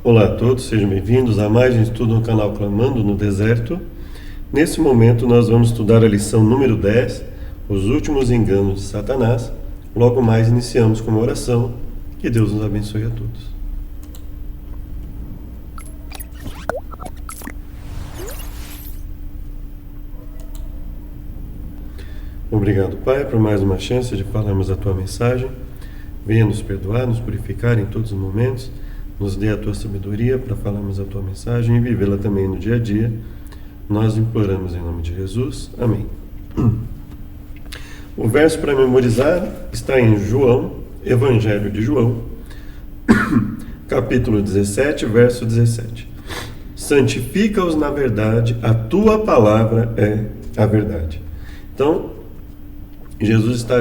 Olá a todos, sejam bem-vindos a mais um estudo no canal Clamando no Deserto. Nesse momento nós vamos estudar a lição número 10, os últimos enganos de Satanás. Logo mais iniciamos com uma oração. Que Deus nos abençoe a todos. Obrigado, Pai, por mais uma chance de falarmos a Tua mensagem. Venha nos perdoar, nos purificar em todos os momentos. Nos dê a Tua sabedoria para falarmos a Tua mensagem e vivê-la também no dia a dia. Nós imploramos em nome de Jesus. Amém. O verso para memorizar está em João, Evangelho de João, capítulo 17, verso 17. Santifica-os na verdade, a Tua palavra é a verdade. Então, Jesus está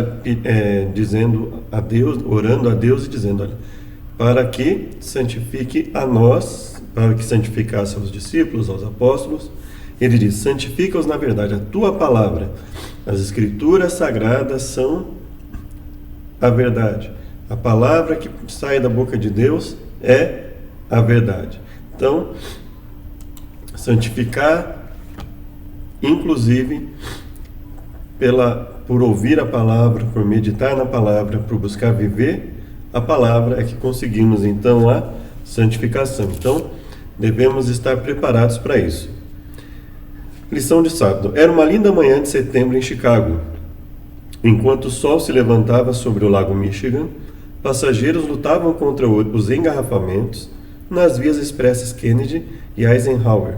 dizendo a Deus, orando a Deus e dizendo, olha, para que santifique a nós, para que santificasse aos discípulos, aos apóstolos, ele diz, santifica-os na verdade, a Tua palavra. As escrituras sagradas são a verdade. A palavra que sai da boca de Deus é a verdade. Então, santificar, inclusive, por ouvir a palavra, por meditar na palavra, por buscar viver a palavra, é que conseguimos então a santificação. Então, devemos estar preparados para isso. Lição de sábado. Era uma linda manhã de setembro em Chicago. Enquanto o sol se levantava sobre o lago Michigan, passageiros lutavam contra os engarrafamentos nas vias expressas Kennedy e Eisenhower.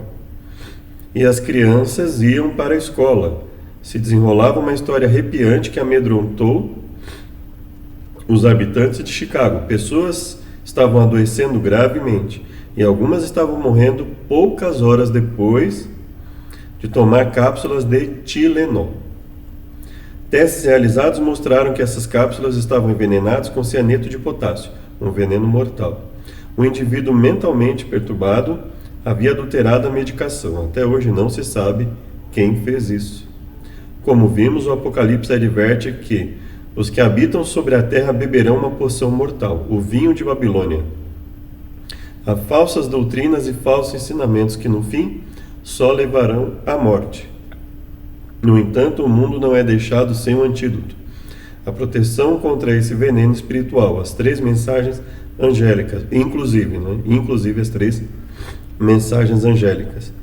E as crianças iam para a escola. Se desenrolava uma história arrepiante que amedrontou os habitantes de Chicago. Pessoas estavam adoecendo gravemente e algumas estavam morrendo poucas horas depois de tomar cápsulas de Tylenol. Testes realizados mostraram que essas cápsulas estavam envenenadas com cianeto de potássio, um veneno mortal. Um indivíduo mentalmente perturbado havia adulterado a medicação. Até hoje não se sabe quem fez isso. Como vimos, o Apocalipse adverte que os que habitam sobre a terra beberão uma poção mortal, o vinho de Babilônia. Há falsas doutrinas e falsos ensinamentos que, no fim, só levarão à morte. No entanto, o mundo não é deixado sem um antídoto. A proteção contra esse veneno espiritual, as 3 mensagens angélicas, inclusive as 3 mensagens angélicas.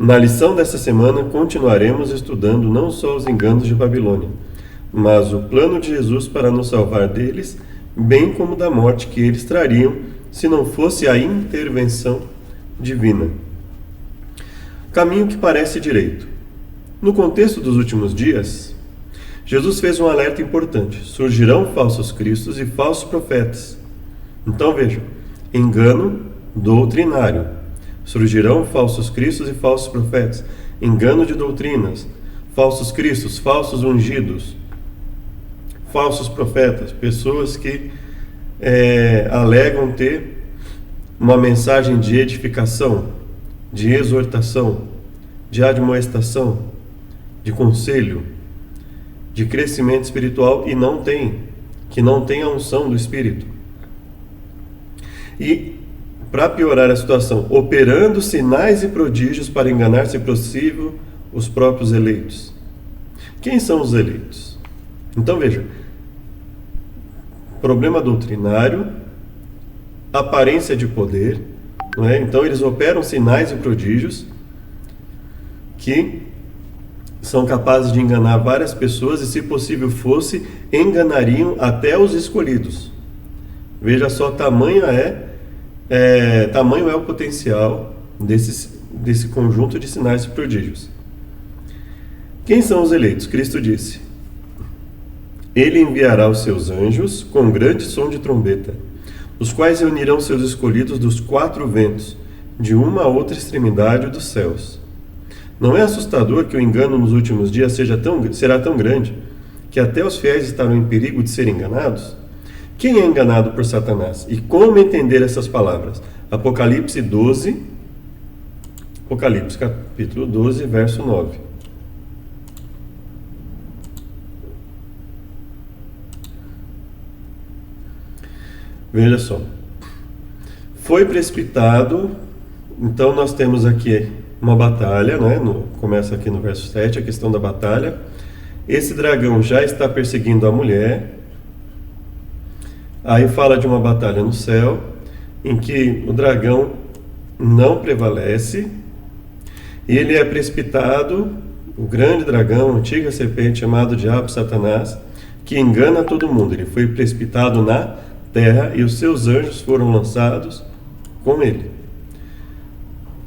Na lição dessa semana, continuaremos estudando não só os enganos de Babilônia, mas o plano de Jesus para nos salvar deles, bem como da morte que eles trariam se não fosse a intervenção divina. Caminho que parece direito. No contexto dos últimos dias, Jesus fez um alerta importante. Surgirão falsos cristos e falsos profetas. Então vejam, engano doutrinário. Surgirão falsos cristos e falsos profetas. Engano de doutrinas. Falsos cristos, falsos ungidos. Falsos profetas. Pessoas que alegam ter uma mensagem de edificação, de exortação, de admoestação, de conselho, de crescimento espiritual e que não tem a unção do Espírito. E, para piorar a situação, operando sinais e prodígios para enganar, se possível, os próprios eleitos. Quem são os eleitos? Então veja, problema doutrinário, aparência de poder, não é? Então eles operam sinais e prodígios que são capazes de enganar várias pessoas e, se possível fosse, enganariam até os escolhidos. Veja só, tamanho é o potencial desse conjunto de sinais e prodígios. Quem são os eleitos? Cristo disse: Ele enviará os seus anjos com grande som de trombeta, os quais reunirão seus escolhidos dos 4 ventos, de uma a outra extremidade dos céus. Não é assustador que o engano nos últimos dias será tão grande que até os fiéis estarão em perigo de serem enganados? Quem é enganado por Satanás? E como entender essas palavras? Apocalipse capítulo 12, verso 9. Veja só. foi precipitado. Então nós temos aqui uma batalha, né? Começa aqui no verso 7, a questão da batalha. Esse dragão já está perseguindo a mulher. Aí fala de uma batalha no céu, em que o dragão não prevalece, e ele é precipitado, o grande dragão, a antiga serpente chamado Diabo Satanás, que engana todo mundo. Ele foi precipitado na terra e os seus anjos foram lançados com ele.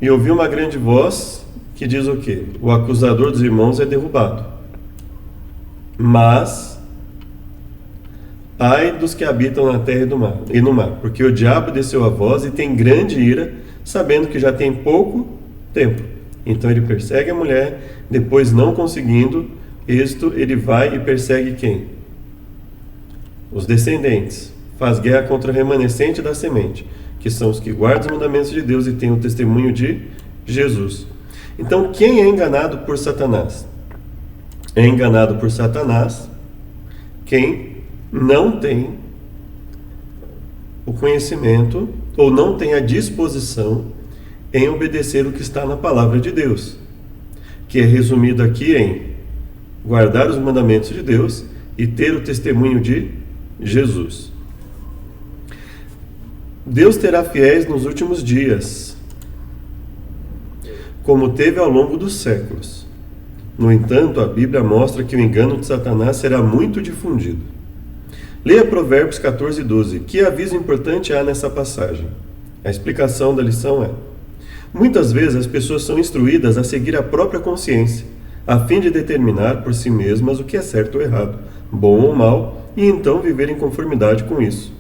E ouvi uma grande voz que diz o quê? O acusador dos irmãos é derrubado. Mas ai dos que habitam na terra e no mar, porque o diabo desceu a voz e tem grande ira, sabendo que já tem pouco tempo. Então ele persegue a mulher, depois não conseguindo êxito, ele vai e persegue quem? Os descendentes. Faz guerra contra o remanescente da semente, que são os que guardam os mandamentos de Deus e têm o testemunho de Jesus. Então quem é enganado por Satanás? É enganado por Satanás quem não tem o conhecimento ou não tem a disposição em obedecer o que está na palavra de Deus, que é resumido aqui em guardar os mandamentos de Deus e ter o testemunho de Jesus. Deus terá fiéis nos últimos dias, como teve ao longo dos séculos. No entanto, a Bíblia mostra que o engano de Satanás será muito difundido. Leia Provérbios 14, 12. Que aviso importante há nessa passagem? A explicação da lição é: muitas vezes as pessoas são instruídas a seguir a própria consciência, a fim de determinar por si mesmas o que é certo ou errado, bom ou mal, e então viver em conformidade com isso.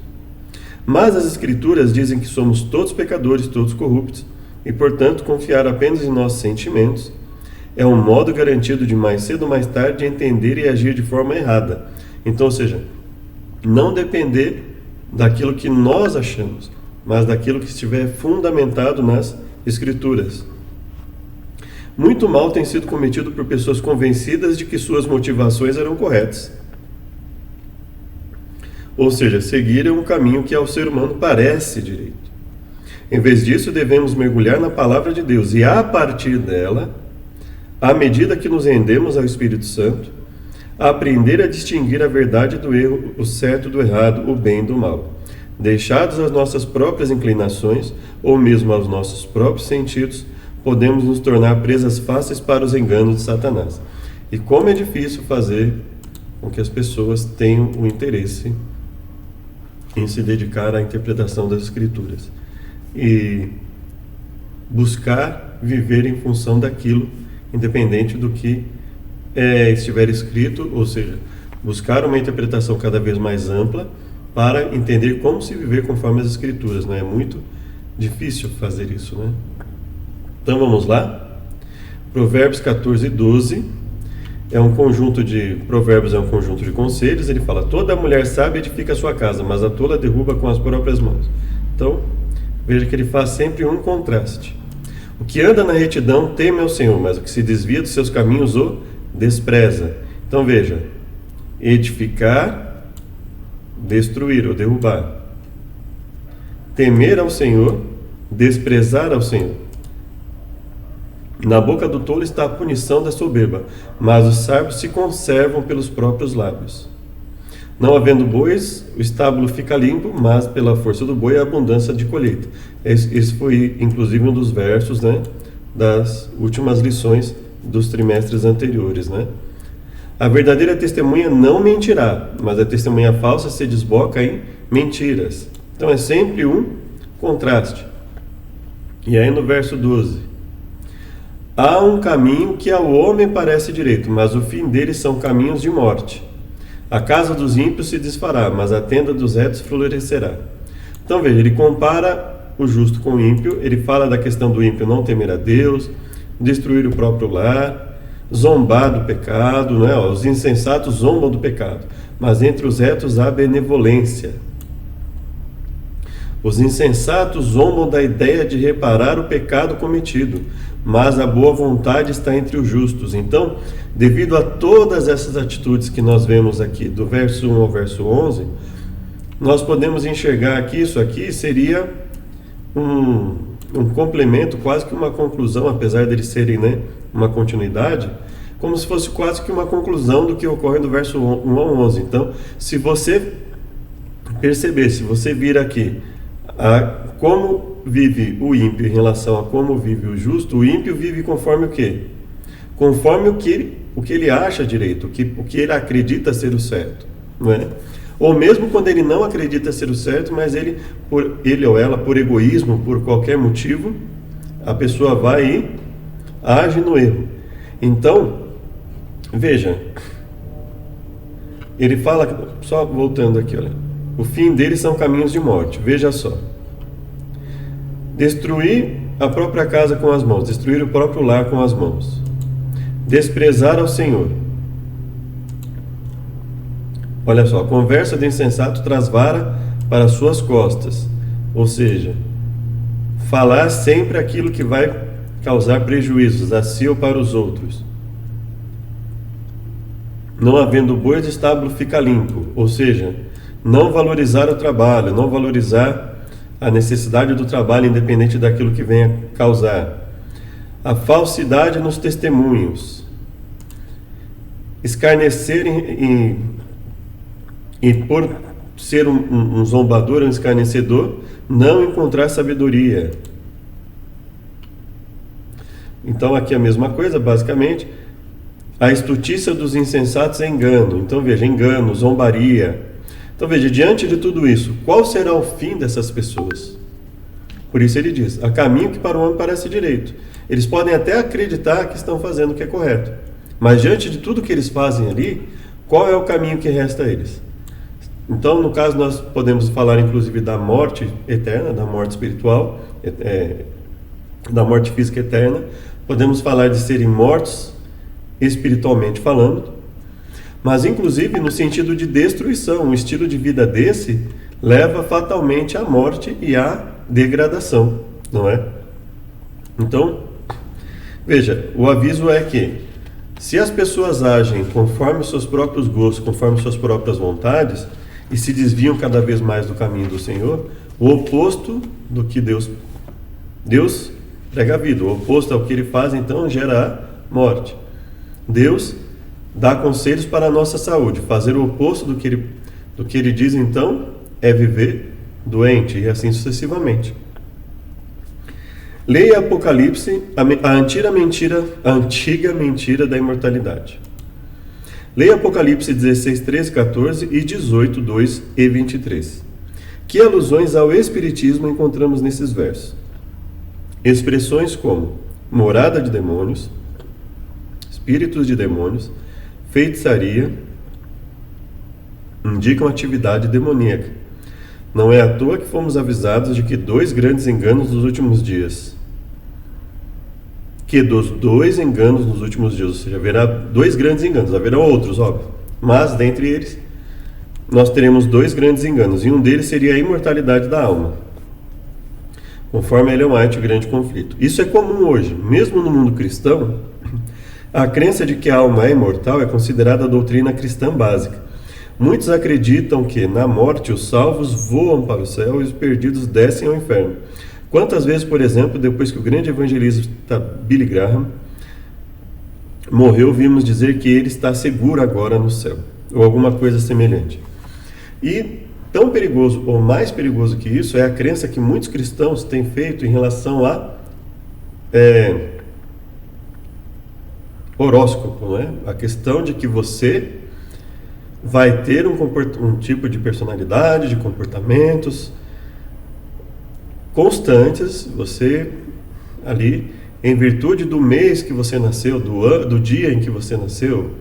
Mas as Escrituras dizem que somos todos pecadores, todos corruptos, e portanto confiar apenas em nossos sentimentos é um modo garantido de mais cedo ou mais tarde entender e agir de forma errada. Então, ou seja, não depender daquilo que nós achamos, mas daquilo que estiver fundamentado nas Escrituras. Muito mal tem sido cometido por pessoas convencidas de que suas motivações eram corretas. Ou seja, seguir um caminho que ao ser humano parece direito. Em vez disso, devemos mergulhar na palavra de Deus e, a partir dela, à medida que nos rendemos ao Espírito Santo, aprender a distinguir a verdade do erro, o certo do errado, o bem do mal. Deixados às nossas próprias inclinações, ou mesmo aos nossos próprios sentidos, podemos nos tornar presas fáceis para os enganos de Satanás. E como é difícil fazer com que as pessoas tenham o interesse em se dedicar à interpretação das Escrituras e buscar viver em função daquilo, independente do que estiver escrito, ou seja, buscar uma interpretação cada vez mais ampla para entender como se viver conforme as Escrituras, né? É muito difícil fazer isso, né? Então vamos lá? Provérbios 14, 12 é um conjunto de provérbios, é um conjunto de conselhos. Ele fala: toda mulher sábia edifica a sua casa, mas a tola derruba com as próprias mãos. Então, veja que ele faz sempre um contraste. O que anda na retidão teme ao Senhor, mas o que se desvia dos seus caminhos o despreza. Então veja, edificar, destruir ou derrubar. Temer ao Senhor, desprezar ao Senhor. Na boca do tolo está a punição da soberba, mas os sábios se conservam pelos próprios lábios. Não havendo bois, o estábulo fica limpo, mas pela força do boi a abundância de colheita. Esse foi, inclusive, um dos versos, né, das últimas lições dos trimestres anteriores, né? A verdadeira testemunha não mentirá, mas a testemunha falsa se desboca em mentiras. Então é sempre um contraste. E aí no verso 12: há um caminho que ao homem parece direito, mas o fim dele são caminhos de morte. A casa dos ímpios se desfará, mas a tenda dos retos florescerá. Então veja, ele compara o justo com o ímpio. Ele fala da questão do ímpio não temer a Deus, destruir o próprio lar, zombar do pecado, né? Os insensatos zombam do pecado, mas entre os retos há benevolência. Os insensatos zombam da ideia de reparar o pecado cometido, mas a boa vontade está entre os justos. Então, devido a todas essas atitudes que nós vemos aqui, do verso 1 ao verso 11, nós podemos enxergar que isso aqui seria um, um complemento, quase que uma conclusão, apesar deles serem, né, uma continuidade, como se fosse quase que uma conclusão do que ocorre do verso 1 ao 11. Então, se você perceber, se você vir aqui como vive o ímpio em relação a como vive o justo, o ímpio vive conforme o quê? Conforme o que ele acha direito, o que ele acredita ser o certo, não é? Ou mesmo quando ele não acredita ser o certo, mas ele ou ela, por egoísmo, por qualquer motivo, a pessoa vai e age no erro. Então, veja, ele fala, só voltando aqui, olha, o fim deles são caminhos de morte. Veja só, destruir a própria casa com as mãos, destruir o próprio lar com as mãos, desprezar ao Senhor. Olha só, conversa do insensato traz vara para suas costas, ou seja, falar sempre aquilo que vai causar prejuízos a si ou para os outros. Não havendo bois, o estábulo fica limpo, ou seja, não valorizar o trabalho, não valorizar a necessidade do trabalho independente daquilo que venha causar. A falsidade nos testemunhos, escarnecer e por ser um zombador, um escarnecedor, não encontrar sabedoria. Então aqui a mesma coisa, basicamente, a estutícia dos insensatos é engano. Então veja, engano, zombaria. Então veja, diante de tudo isso, qual será o fim dessas pessoas? Por isso ele diz, há caminho que para o homem parece direito. Eles podem até acreditar que estão fazendo o que é correto, mas diante de tudo que eles fazem ali, qual é o caminho que resta a eles? Então, no caso, nós podemos falar inclusive da morte eterna, da morte espiritual, da morte física eterna. Podemos falar de serem mortos espiritualmente falando, mas inclusive no sentido de destruição. Um estilo de vida desse leva fatalmente à morte e à degradação, não é? Então, veja, o aviso é que se as pessoas agem conforme os seus próprios gostos, conforme suas próprias vontades, e se desviam cada vez mais do caminho do Senhor, o oposto do que Deus prega a vida, o oposto ao que Ele faz, então, gera a morte. Deus dá conselhos para a nossa saúde. Fazer o oposto do que Ele diz, então, é viver doente, e assim sucessivamente. Leia Apocalipse, a antiga mentira da imortalidade. Leia Apocalipse 16, 13, 14 e 18, 2 e 23. Que alusões ao espiritismo encontramos nesses versos? Expressões como morada de demônios, espíritos de demônios, feitiçaria, indicam atividade demoníaca. Não é à toa que fomos avisados de que dois grandes enganos nos últimos dias. Que dos dois enganos nos últimos dias, ou seja, haverá dois grandes enganos, haverá outros, óbvio, mas dentre eles nós teremos dois grandes enganos, e um deles seria a imortalidade da alma, conforme Ellen White, o grande conflito. Isso é comum hoje, mesmo no mundo cristão. A crença de que a alma é imortal é considerada a doutrina cristã básica. Muitos acreditam que, na morte, os salvos voam para o céu e os perdidos descem ao inferno. Quantas vezes, por exemplo, depois que o grande evangelista Billy Graham morreu, vimos dizer que ele está seguro agora no céu, ou alguma coisa semelhante. E tão perigoso, ou mais perigoso que isso, é a crença que muitos cristãos têm feito em relação a horóscopo, não é? A questão de que você vai ter um tipo de personalidade, de comportamentos constantes, você ali, em virtude do mês que você nasceu, do dia em que você nasceu,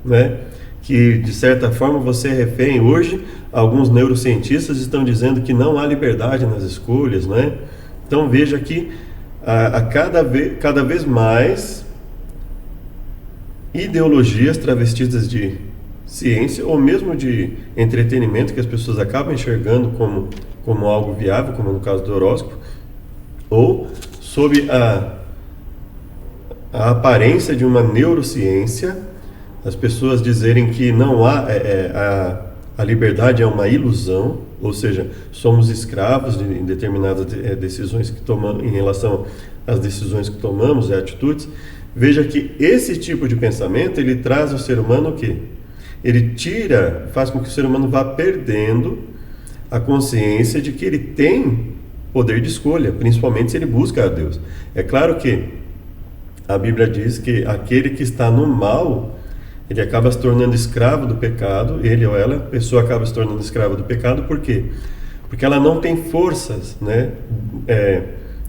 né? Que de certa forma você é refém. Hoje, alguns neurocientistas estão dizendo que não há liberdade nas escolhas, né? Então veja que cada vez mais ideologias travestidas de ciência ou mesmo de entretenimento que as pessoas acabam enxergando como algo viável, como no caso do horóscopo, ou sob a aparência de uma neurociência, as pessoas dizerem que não há a liberdade é uma ilusão, ou seja, somos escravos de determinadas decisões que tomamos, em relação às decisões que tomamos e atitudes. Veja que esse tipo de pensamento, ele traz ao ser humano o quê? Ele faz com que o ser humano vá perdendo a consciência de que ele tem poder de escolha, principalmente se ele busca a Deus. É claro que a Bíblia diz que aquele que está no mal, ele acaba se tornando escravo do pecado, ele ou ela, a pessoa acaba se tornando escravo do pecado, por quê? Porque ela não tem forças, né,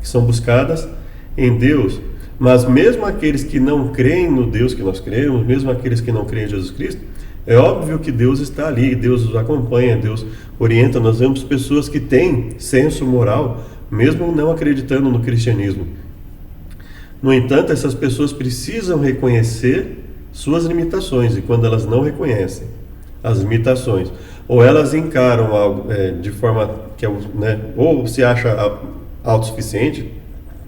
que são buscadas em Deus. Mas mesmo aqueles que não creem no Deus que nós cremos, mesmo aqueles que não creem em Jesus Cristo, é óbvio que Deus está ali, Deus os acompanha, Deus orienta. Nós vemos pessoas que têm senso moral, mesmo não acreditando no cristianismo. No entanto, essas pessoas precisam reconhecer suas limitações, e quando elas não reconhecem as limitações, ou elas encaram algo de forma que ou se acha autossuficiente,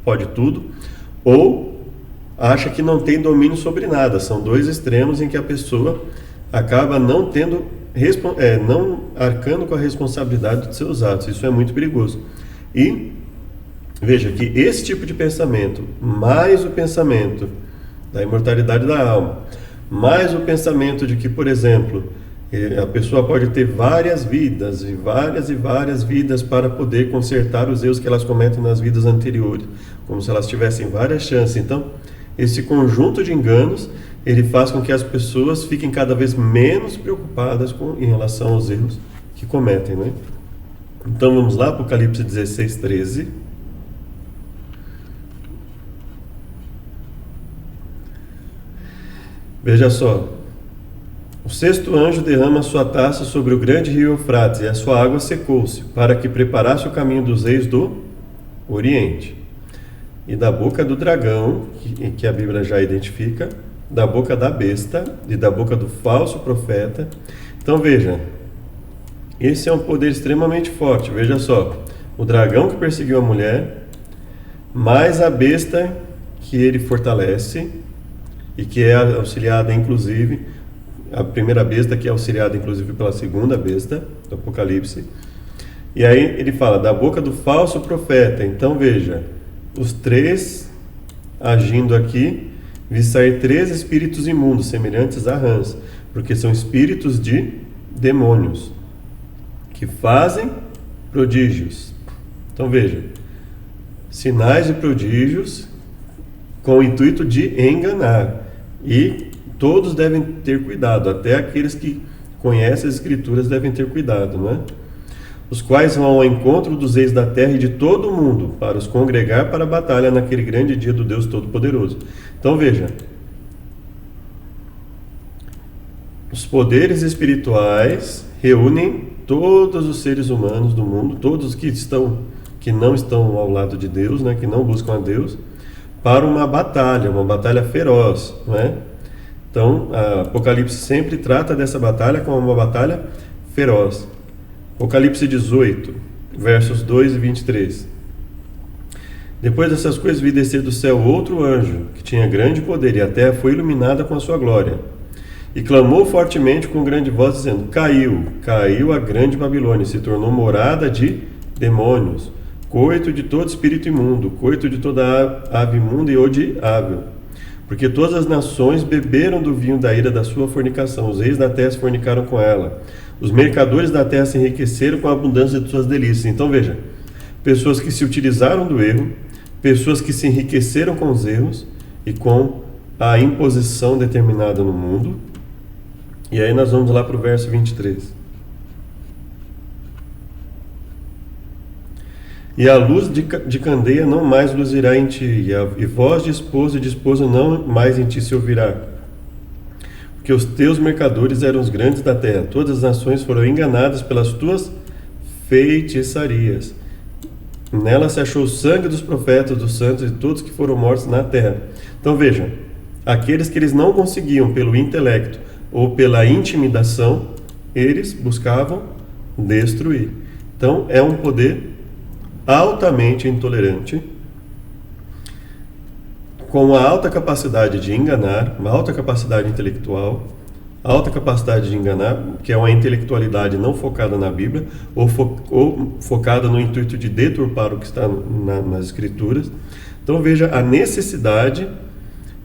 pode tudo, ou acha que não tem domínio sobre nada. São dois extremos em que a pessoa acaba não arcando com a responsabilidade de seus atos. Isso é muito perigoso. E veja que esse tipo de pensamento, mais o pensamento da imortalidade da alma, mais o pensamento de que, por exemplo, a pessoa pode ter várias vidas e várias vidas para poder consertar os erros que elas cometem nas vidas anteriores, como se elas tivessem várias chances. Então, esse conjunto de enganos, ele faz com que as pessoas fiquem cada vez menos preocupadas em relação aos erros que cometem, né? Então vamos lá, Apocalipse 16, 13. Veja só. O sexto anjo derrama sua taça sobre o grande rio Eufrates, e a sua água secou-se, para que preparasse o caminho dos reis do Oriente. E da boca do dragão, que a Bíblia já identifica, da boca da besta e da boca do falso profeta. Então veja, esse é um poder extremamente forte. Veja só, o dragão que perseguiu a mulher, mais a besta que ele fortalece e que é auxiliada inclusive, a primeira besta que é auxiliada inclusive pela segunda besta do Apocalipse. E aí ele fala da boca do falso profeta. Então veja, os três agindo aqui, vi sair 3 espíritos imundos, semelhantes a rãs, porque são espíritos de demônios, que fazem prodígios. Então veja, sinais e prodígios com o intuito de enganar. E todos devem ter cuidado, até aqueles que conhecem as Escrituras devem ter cuidado, não é? Os quais vão ao encontro dos reis da terra e de todo o mundo, para os congregar para a batalha naquele grande dia do Deus Todo-Poderoso. Então veja, os poderes espirituais reúnem todos os seres humanos do mundo, todos que não estão ao lado de Deus, né, que não buscam a Deus, para uma batalha feroz, não é? Então, a Apocalipse sempre trata dessa batalha como uma batalha feroz. Apocalipse 18, versos 2 e 23. Depois dessas coisas vi descer do céu outro anjo, que tinha grande poder, e a terra foi iluminada com a sua glória. E clamou fortemente com grande voz, dizendo: caiu a grande Babilônia, e se tornou morada de demônios, coito de todo espírito imundo, coito de toda ave imunda e odiável. Porque todas as nações beberam do vinho da ira da sua fornicação, os reis da terra se fornicaram com ela, os mercadores da terra se enriqueceram com a abundância de suas delícias. Então veja, pessoas que se utilizaram do erro, pessoas que se enriqueceram com os erros e com a imposição determinada no mundo. E aí nós vamos lá para o verso 23. E a luz de candeia não mais luzirá em ti, e voz de esposo e de esposa não mais em ti se ouvirá. Porque os teus mercadores eram os grandes da terra, todas as nações foram enganadas pelas tuas feitiçarias. Nela se achou o sangue dos profetas, dos santos e de todos que foram mortos na terra. Então veja, aqueles que eles não conseguiam pelo intelecto ou pela intimidação, eles buscavam destruir. Então é um poder altamente intolerante, com uma alta capacidade de enganar, uma alta capacidade intelectual, alta capacidade de enganar, que é uma intelectualidade não focada na Bíblia, ou focada no intuito de deturpar o que está nas Escrituras. Então veja a necessidade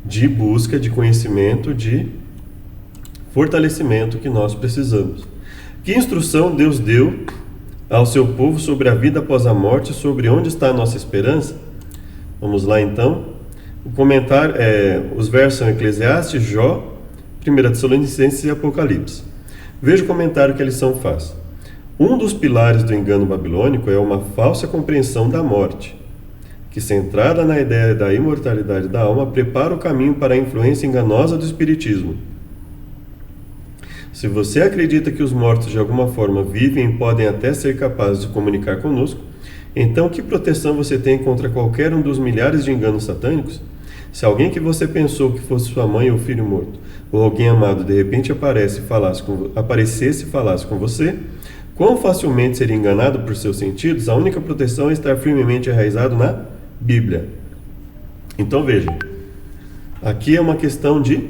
de busca, de conhecimento, de fortalecimento que nós precisamos. Que instrução Deus deu ao seu povo sobre a vida após a morte, sobre onde está a nossa esperança? Vamos lá então. O comentário os versos são Eclesiastes, Jó, 1 Tessalonicenses e Apocalipse. Veja o comentário que a lição faz. Um dos pilares do engano babilônico é uma falsa compreensão da morte, que, centrada na ideia da imortalidade da alma, prepara o caminho para a influência enganosa do espiritismo. Se você acredita que os mortos de alguma forma vivem e podem até ser capazes de comunicar conosco, então que proteção você tem contra qualquer um dos milhares de enganos satânicos? Se alguém que você pensou que fosse sua mãe ou filho morto, ou alguém amado, de repente aparecesse e falasse com você, quão facilmente seria enganado por seus sentidos? A única proteção é estar firmemente enraizado na Bíblia. Então veja, aqui é uma questão de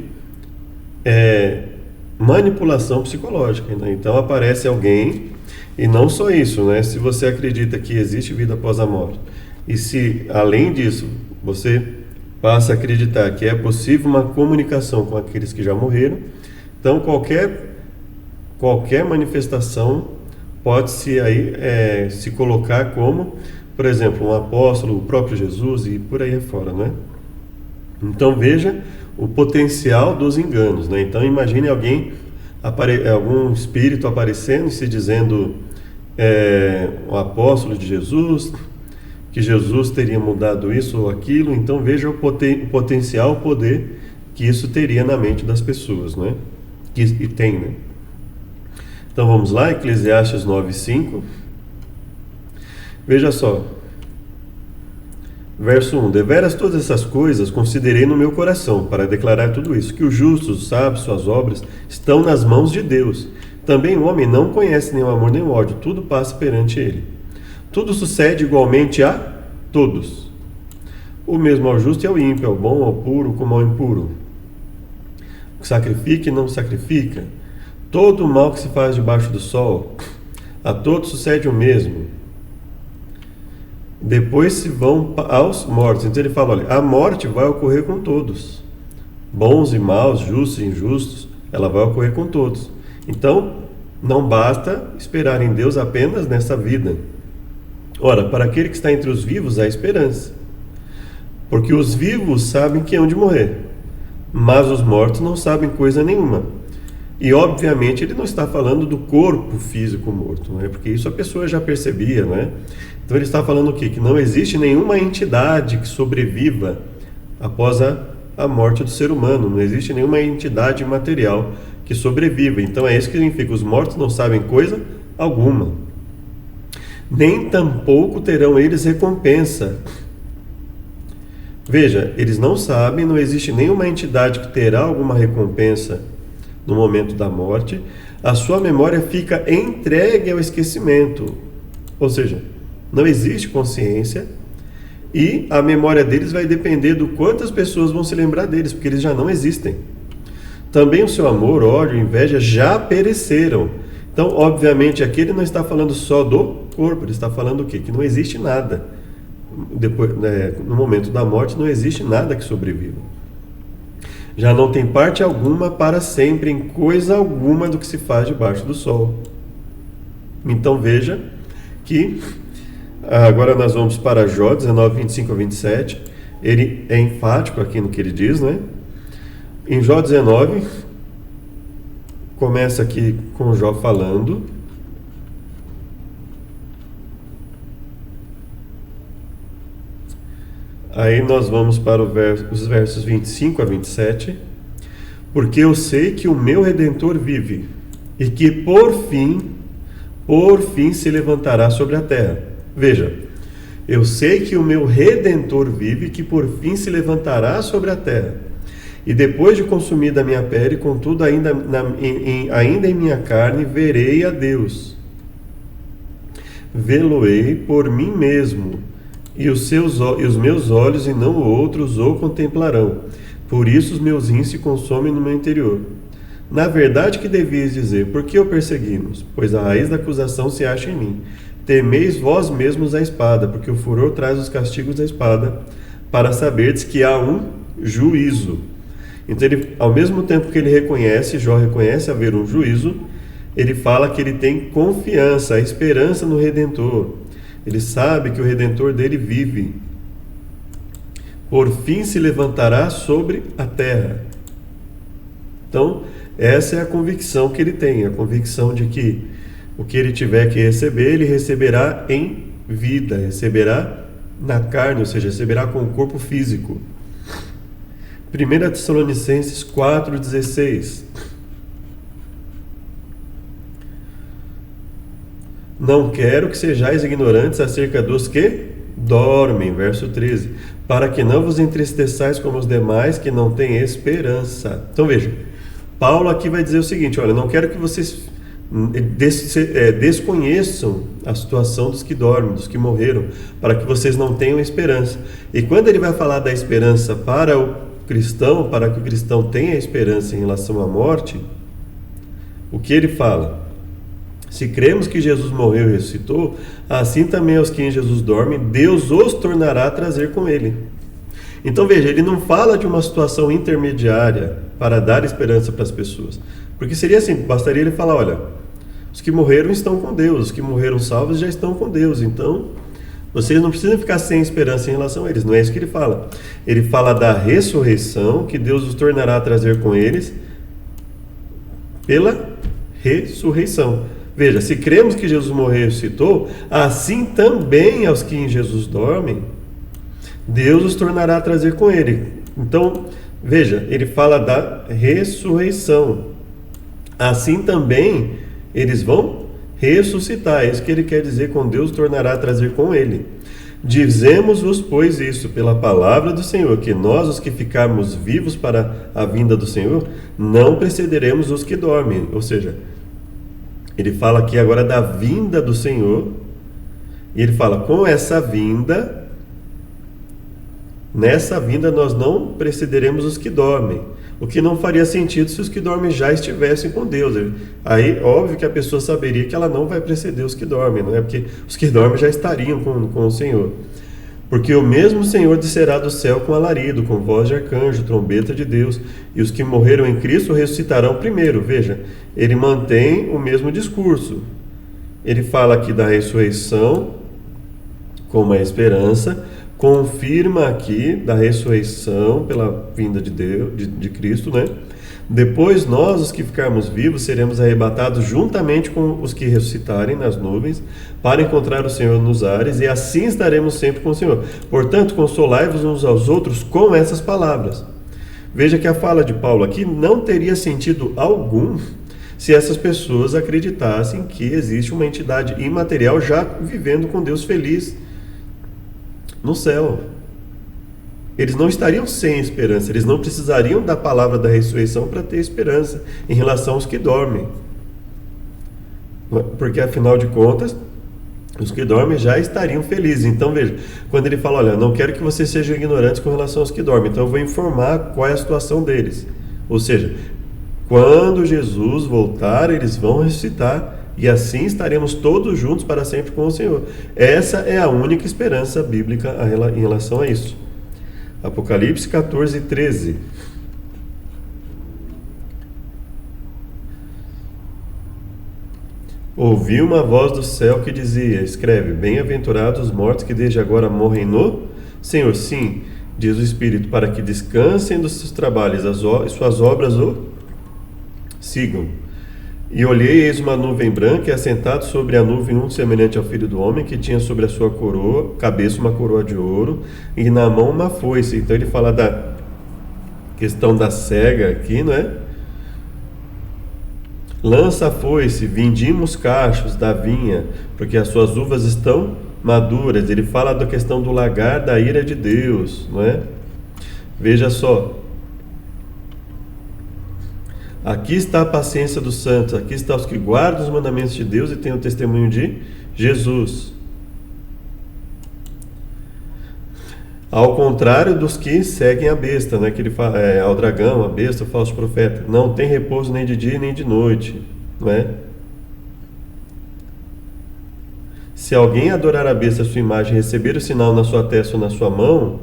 manipulação psicológica, né? Então aparece alguém, e não só isso, né? Se você acredita que existe vida após a morte, e se além disso você passa a acreditar que é possível uma comunicação com aqueles que já morreram, então qualquer manifestação pode-se aí se colocar como, por exemplo, um apóstolo, o próprio Jesus e por aí afora, né? Então veja o potencial dos enganos, né? Então imagine algum espírito aparecendo e se dizendo o apóstolo de Jesus, que Jesus teria mudado isso ou aquilo. Então veja o potencial poder que isso teria na mente das pessoas, né? E tem, né? Então vamos lá, Eclesiastes 9:5. Veja só, verso 1: Deveras todas essas coisas considerei no meu coração, para declarar tudo isso, que os justos, os sábios, suas obras, estão nas mãos de Deus. Também o homem não conhece nem o amor nem o ódio, tudo passa perante ele. Tudo sucede igualmente a todos. O mesmo ao justo e ao ímpio, ao bom, ao puro, como ao impuro. O que sacrifica e não sacrifica. Todo o mal que se faz debaixo do sol, a todos sucede o mesmo. Depois se vão aos mortos. Então ele fala, olha, a morte vai ocorrer com todos. Bons e maus, justos e injustos, ela vai ocorrer com todos. Então, não basta esperar em Deus apenas nessa vida. Ora, para aquele que está entre os vivos há esperança. Porque os vivos sabem que hão de morrer, mas os mortos não sabem coisa nenhuma. E obviamente ele não está falando do corpo físico morto, né? Porque isso a pessoa já percebia, né? Então ele está falando o quê? Que não existe nenhuma entidade que sobreviva após a morte do ser humano. Não existe nenhuma entidade material que sobreviva. Então é isso que significa: os mortos não sabem coisa alguma, nem tampouco terão eles recompensa. Veja, eles não sabem, não existe nenhuma entidade que terá alguma recompensa no momento da morte. A sua memória fica entregue ao esquecimento, ou seja, não existe consciência, e a memória deles vai depender do quantas pessoas vão se lembrar deles, porque eles já não existem. Também o seu amor, ódio, inveja já pereceram. Então, obviamente, aqui ele não está falando só do corpo, ele está falando o quê? Que não existe nada. Depois, no momento da morte, não existe nada que sobreviva. Já não tem parte alguma para sempre em coisa alguma do que se faz debaixo do sol. Então veja que agora nós vamos para Jó 19, 25 a 27. Ele é enfático aqui no que ele diz, né? Em Jó 19, começa aqui com Jó falando. Aí nós vamos para os versos 25 a 27. Porque eu sei que o meu Redentor vive, e que por fim se levantará sobre a terra. Veja, eu sei que o meu Redentor vive, e que por fim se levantará sobre a terra. E depois de consumida a minha pele, contudo ainda em minha carne, verei a Deus. Vê-lo-ei por mim mesmo, e os meus olhos e não outros o contemplarão. Por isso os meus rins se consomem no meu interior. Na verdade que devias dizer, por que o perseguimos? Pois a raiz da acusação se acha em mim. Temeis vós mesmos a espada, porque o furor traz os castigos da espada, para saberdes que há um juízo. Então, ele, ao mesmo tempo que ele reconhece, Jó reconhece haver um juízo, ele fala que ele tem confiança, a esperança no Redentor. Ele sabe que o Redentor dele vive. Por fim se levantará sobre a terra. Então, essa é a convicção que ele tem, a convicção de que o que ele tiver que receber, ele receberá em vida, receberá na carne, ou seja, receberá com o corpo físico. 1 Tessalonicenses 4,16. Não quero que sejais ignorantes acerca dos que dormem, verso 13, para que não vos entristeçais como os demais que não têm esperança. Então veja, Paulo aqui vai dizer o seguinte: olha, não quero que vocês desconheçam a situação dos que dormem, dos que morreram, para que vocês não tenham esperança. E quando ele vai falar da esperança para o cristão, para que o cristão tenha esperança em relação à morte, o que ele fala? Se cremos que Jesus morreu e ressuscitou, assim também aos que em Jesus dormem, Deus os tornará a trazer com ele. Então veja, ele não fala de uma situação intermediária para dar esperança para as pessoas. Porque seria assim, bastaria ele falar, olha, os que morreram estão com Deus, os que morreram salvos já estão com Deus. Então, vocês não precisam ficar sem esperança em relação a eles. Não é isso que ele fala. Ele fala da ressurreição, que Deus os tornará a trazer com eles pela ressurreição. Veja, se cremos que Jesus morreu e ressuscitou, assim também aos que em Jesus dormem, Deus os tornará a trazer com ele. Então, veja, ele fala da ressurreição. Assim também eles vão ressuscitar. É isso que ele quer dizer com Deus tornará a trazer com ele. Dizemos-vos, pois, isso pela palavra do Senhor, que nós, os que ficarmos vivos para a vinda do Senhor, não precederemos os que dormem. Ou seja, ele fala aqui agora da vinda do Senhor, e ele fala, com essa vinda, nessa vinda nós não precederemos os que dormem, o que não faria sentido se os que dormem já estivessem com Deus. Aí, óbvio que a pessoa saberia que ela não vai preceder os que dormem, não é? Porque os que dormem já estariam com o Senhor. Porque o mesmo Senhor descerá do céu com alarido, com voz de arcanjo, trombeta de Deus, e os que morreram em Cristo ressuscitarão primeiro. Veja, ele mantém o mesmo discurso. Ele fala aqui da ressurreição como a esperança, confirma aqui da ressurreição pela vinda de Deus, de Cristo, né? Depois nós, os que ficarmos vivos, seremos arrebatados juntamente com os que ressuscitarem nas nuvens, para encontrar o Senhor nos ares, e assim estaremos sempre com o Senhor. Portanto, consolai-vos uns aos outros com essas palavras. Veja que a fala de Paulo aqui não teria sentido algum se essas pessoas acreditassem que existe uma entidade imaterial já vivendo com Deus feliz no céu. Eles não estariam sem esperança, eles não precisariam da palavra da ressurreição para ter esperança em relação aos que dormem. Porque, afinal de contas, os que dormem já estariam felizes. Então, veja, quando ele fala, olha, não quero que vocês sejam ignorantes com relação aos que dormem, então eu vou informar qual é a situação deles. Ou seja, quando Jesus voltar, eles vão ressuscitar, e assim estaremos todos juntos para sempre com o Senhor. Essa é a única esperança bíblica em relação a isso. Apocalipse 14, 13. Ouvi uma voz do céu que dizia, escreve, bem-aventurados os mortos que desde agora morrem no Senhor. Sim, diz o Espírito, para que descansem dos seus trabalhos e suas obras o sigam. E olhei, eis uma nuvem branca, e assentado sobre a nuvem um semelhante ao Filho do Homem, que tinha sobre a sua cabeça uma coroa de ouro, e na mão uma foice. Então ele fala da questão da cega aqui, não é? Lança a foice, vindimos cachos da vinha, porque as suas uvas estão maduras. Ele fala da questão do lagar da ira de Deus, não é? Veja só. Aqui está a paciência dos santos, aqui está os que guardam os mandamentos de Deus e têm o testemunho de Jesus. Ao contrário dos que seguem a besta, né? Que ele fala, ao dragão, a besta, o falso profeta. Não tem repouso nem de dia nem de noite, não é? Se alguém adorar a besta, a sua imagem, receber o sinal na sua testa ou na sua mão,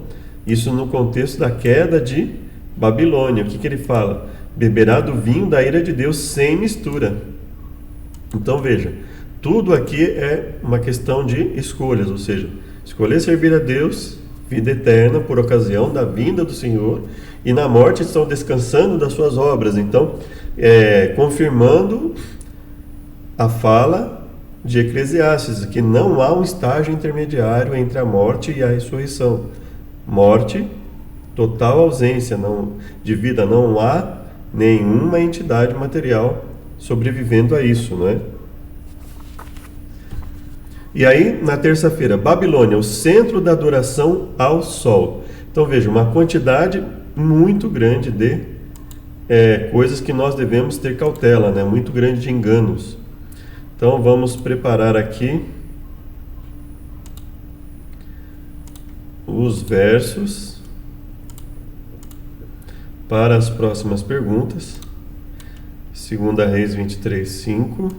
isso no contexto da queda de Babilônia. O que ele fala? Beberá do vinho da ira de Deus sem mistura. Então veja, tudo aqui é uma questão de escolhas, ou seja, escolher servir a Deus, vida eterna por ocasião da vinda do Senhor, e na morte estão descansando das suas obras. Então, confirmando a fala de Eclesiastes, que não há um estágio intermediário entre a morte e a ressurreição. Morte, total ausência de vida, não há nenhuma entidade material sobrevivendo a isso, não é? E aí, na terça-feira, Babilônia, o centro da adoração ao sol. Então veja, uma quantidade muito grande de coisas que nós devemos ter cautela, né? Muito grande de enganos. Então vamos preparar aqui os versos para as próximas perguntas. 2 Reis 23, 5.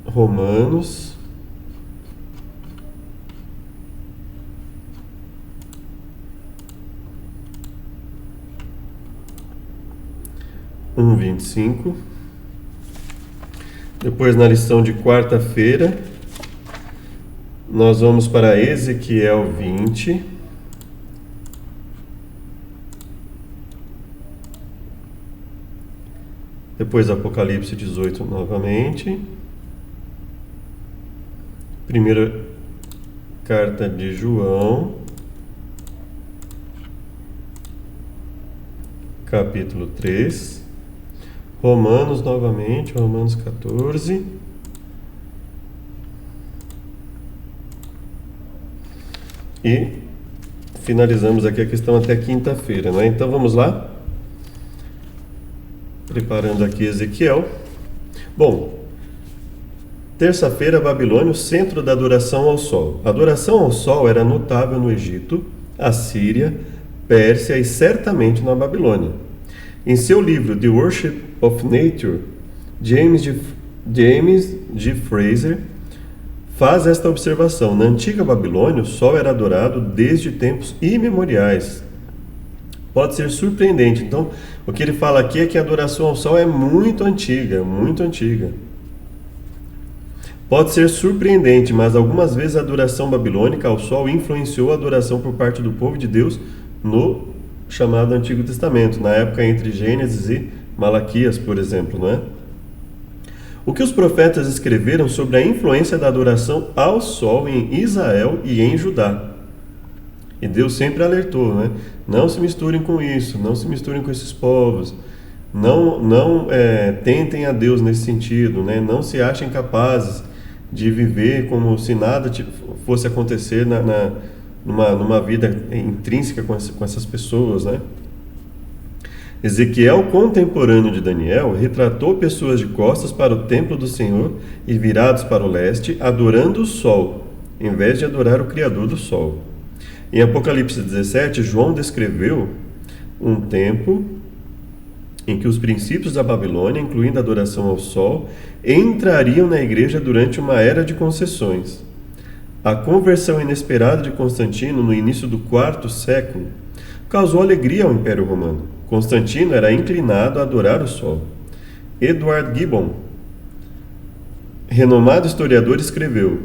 Romanos. Um 25. Depois, na lição de quarta-feira, nós vamos para Ezequiel 20. Depois, Apocalipse 18 novamente. Primeira carta de João, capítulo 3. Romanos novamente, Romanos 14. E finalizamos aqui a questão até quinta-feira, né? Então vamos lá? Preparando aqui Ezequiel. Bom, terça-feira, Babilônia, o centro da adoração ao sol. A adoração ao sol era notável no Egito, Assíria, Pérsia e certamente na Babilônia. Em seu livro The Worship of Nature, James G. Fraser faz esta observação. Na antiga Babilônia, o sol era adorado desde tempos imemoriais. Pode ser surpreendente. Então, o que ele fala aqui é que a adoração ao sol é muito antiga, muito antiga. Pode ser surpreendente, mas algumas vezes a adoração babilônica ao sol influenciou a adoração por parte do povo de Deus no chamado Antigo Testamento, na época entre Gênesis e Malaquias, por exemplo, não é? O que os profetas escreveram sobre a influência da adoração ao sol em Israel e em Judá? E Deus sempre alertou, né? Não se misturem com isso, não se misturem com esses povos, não tentem a Deus nesse sentido, né? Não se achem capazes de viver como se nada fosse acontecer numa vida intrínseca com essas pessoas, né? Ezequiel, contemporâneo de Daniel, retratou pessoas de costas para o templo do Senhor e virados para o leste, adorando o sol, em vez de adorar o Criador do sol. Em Apocalipse 17, João descreveu um tempo em que os princípios da Babilônia, incluindo a adoração ao sol, entrariam na igreja durante uma era de concessões. A conversão inesperada de Constantino no início do IV século causou alegria ao Império Romano. Constantino era inclinado a adorar o sol. Edward Gibbon, renomado historiador, escreveu: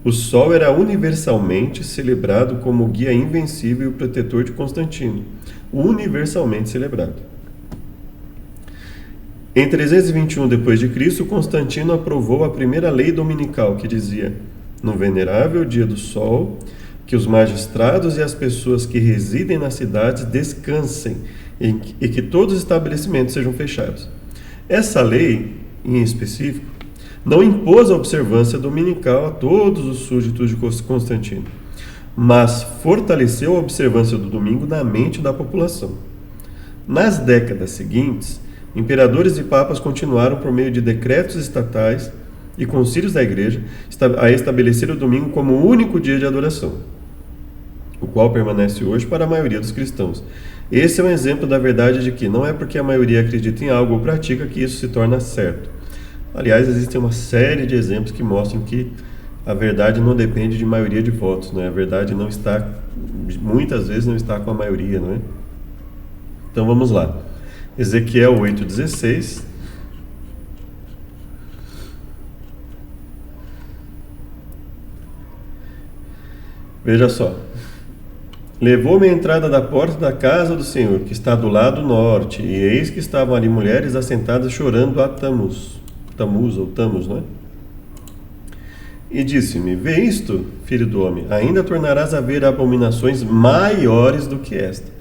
o sol era universalmente celebrado como o guia invencível e o protetor de Constantino. Universalmente celebrado. Em 321 d.C., Constantino aprovou a primeira lei dominical, que dizia: no venerável dia do sol, que os magistrados e as pessoas que residem nas cidades descansem e que todos os estabelecimentos sejam fechados. Essa lei, em específico, não impôs a observância dominical a todos os súditos de Constantino, mas fortaleceu a observância do domingo na mente da população. Nas décadas seguintes, imperadores e papas continuaram, por meio de decretos estatais, e concílios da igreja a estabelecer o domingo como o único dia de adoração, o qual permanece hoje para a maioria dos cristãos. Esse é um exemplo da verdade de que não é porque a maioria acredita em algo ou pratica que isso se torna certo. Aliás, existem uma série de exemplos que mostram que a verdade não depende de maioria de votos, né? A verdade não está, muitas vezes não está com a maioria, não é? Então vamos lá. Ezequiel 8,16. Veja só. Levou-me à entrada da porta da casa do Senhor, que está do lado norte, e eis que estavam ali mulheres assentadas chorando a Tamuz, não é? E disse-me: vê isto, filho do homem, ainda tornarás a ver abominações maiores do que esta.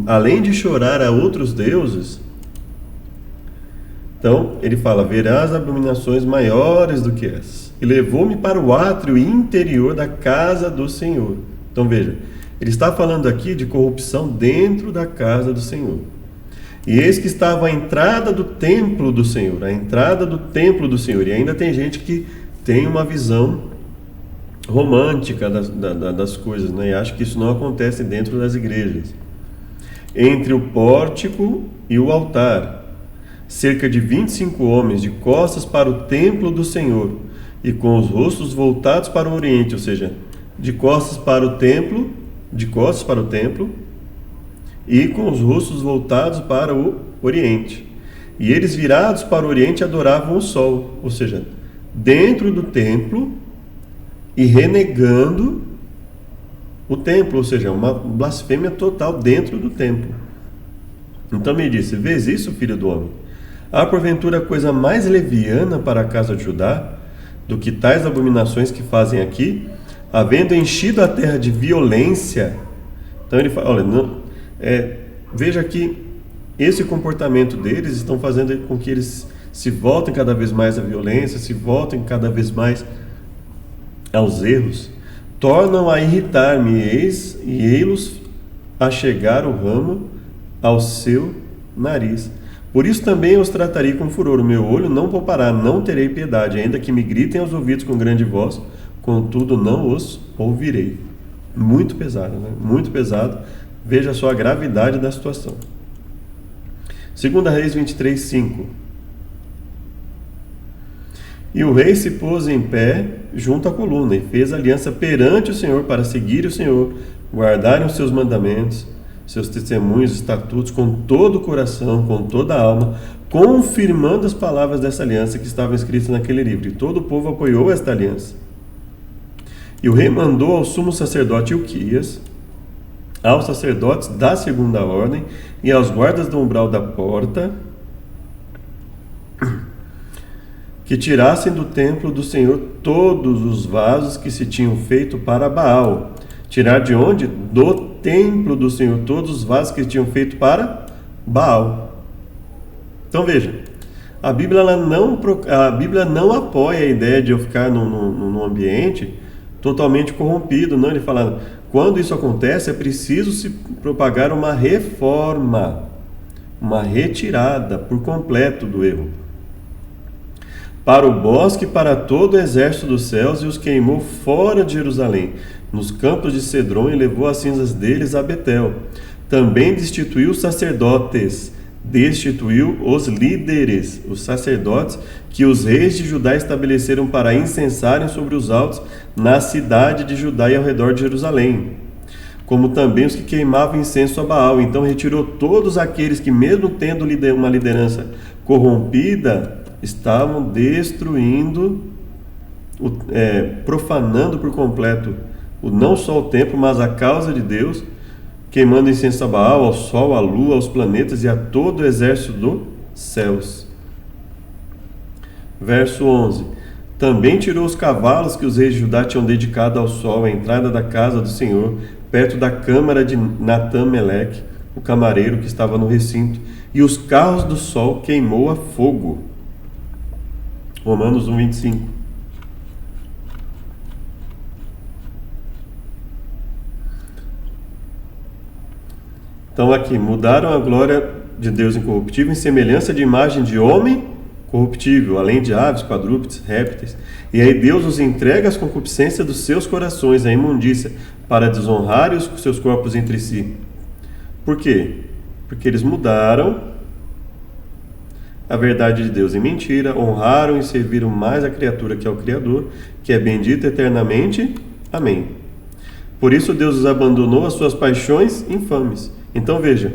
Além de chorar a outros deuses, então ele fala: verás abominações maiores do que essas. E levou-me para o átrio interior da casa do Senhor. Então veja, ele está falando aqui de corrupção dentro da casa do Senhor. E eis que estava a entrada do templo do Senhor, a entrada do templo do Senhor. E ainda tem gente que tem uma visão romântica das coisas, né? E acha que isso não acontece dentro das igrejas. Entre o pórtico e o altar, cerca de 25 homens de costas para o templo do Senhor, e com os rostos voltados para o oriente, ou seja, de costas para o templo, e com os rostos voltados para o oriente. E eles, virados para o oriente, adoravam o sol, ou seja, dentro do templo e renegando o templo, ou seja, uma blasfêmia total dentro do templo. Então me disse: vês isso, filho do homem? Há porventura coisa mais leviana para a casa de Judá do que tais abominações que fazem aqui, havendo enchido a terra de violência? Então ele fala: olha, veja que esse comportamento deles estão fazendo com que eles se voltem cada vez mais à violência, se voltem cada vez mais aos erros, tornam a irritar-me, e ei-los a chegar o ramo ao seu nariz. Por isso também os tratarei com furor, o meu olho não poupará, não terei piedade, ainda que me gritem aos ouvidos com grande voz, contudo não os ouvirei. Muito pesado, né? Muito pesado. Veja só a gravidade da situação. 2 Reis 23:5. E o rei se pôs em pé junto à coluna e fez aliança perante o Senhor para seguir o Senhor, guardarem os seus mandamentos, seus testemunhos, estatutos com todo o coração, com toda a alma, confirmando as palavras dessa aliança que estavam escritas naquele livro. E todo o povo apoiou esta aliança. E o rei mandou ao sumo sacerdote Ilquias, aos sacerdotes da segunda ordem e aos guardas do umbral da porta, que tirassem do templo do Senhor todos os vasos que se tinham feito para Baal. Tirar de onde? Do templo do Senhor todos os vasos que se tinham feito para Baal. Então veja, a Bíblia não apoia a ideia de eu ficar num ambiente totalmente corrompido. Não, ele fala: quando isso acontece é preciso se propagar uma reforma, uma retirada por completo do erro. Para o bosque, para todo o exército dos céus, e os queimou fora de Jerusalém, nos campos de Cedron, e levou as cinzas deles a Betel. Também destituiu os sacerdotes, destituiu os líderes, os sacerdotes, que os reis de Judá estabeleceram para incensarem sobre os altos na cidade de Judá e ao redor de Jerusalém, como também os que queimavam incenso a Baal. Então retirou todos aqueles que, mesmo tendo uma liderança corrompida, estavam destruindo, profanando por completo não só o templo, mas a causa de Deus, queimando incenso a Baal, ao sol, à lua, aos planetas e a todo o exército dos céus. Verso 11. Também tirou os cavalos que os reis de Judá tinham dedicado ao sol, à entrada da casa do Senhor, perto da câmara de Natã-Meleque, o camareiro que estava no recinto, e os carros do sol queimou a fogo. Romanos 1:25. Então aqui, mudaram a glória de Deus incorruptível em semelhança de imagem de homem corruptível, além de aves, quadrúpedes, répteis. E aí Deus os entrega às concupiscências dos seus corações, à imundícia, para desonrarem os seus corpos entre si. Por quê? Porque eles mudaram a verdade de Deus em mentira, honraram e serviram mais a criatura que é o Criador, que é bendito eternamente. Amém. Por isso Deus os abandonou às suas paixões infames. Então veja,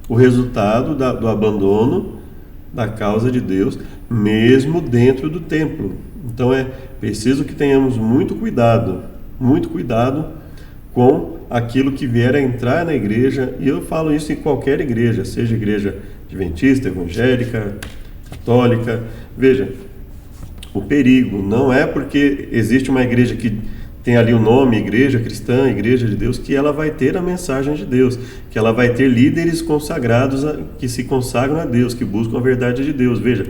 o resultado do abandono da causa de Deus, mesmo dentro do templo. Então é preciso que tenhamos muito cuidado com aquilo que vier a entrar na igreja, e eu falo isso em qualquer igreja, seja igreja adventista, evangélica, católica. Veja, o perigo não é porque existe uma igreja que tem ali o nome igreja cristã, igreja de Deus, que ela vai ter a mensagem de Deus, que ela vai ter líderes consagrados que se consagram a Deus, que buscam a verdade de Deus. Veja,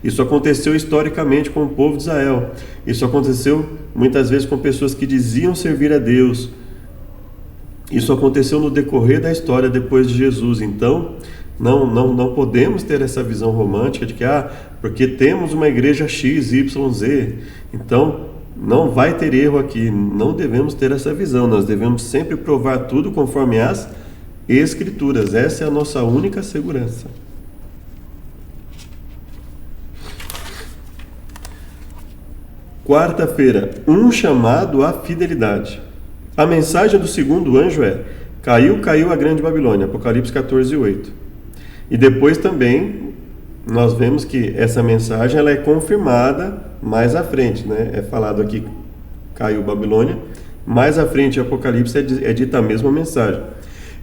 isso aconteceu historicamente com o povo de Israel, isso aconteceu muitas vezes com pessoas que diziam servir a Deus, isso aconteceu no decorrer da história depois de Jesus. Então não podemos ter essa visão romântica de que porque temos uma igreja X, Y, Z, então não vai ter erro aqui. Não devemos ter essa visão, nós devemos sempre provar tudo conforme as Escrituras. Essa é a nossa única segurança. Quarta-feira, um chamado à fidelidade. A mensagem do segundo anjo é: caiu a grande Babilônia, Apocalipse 14:8. E depois também nós vemos que essa mensagem ela é confirmada mais à frente, né? É falado aqui, caiu Babilônia, mais à frente em Apocalipse é dita a mesma mensagem.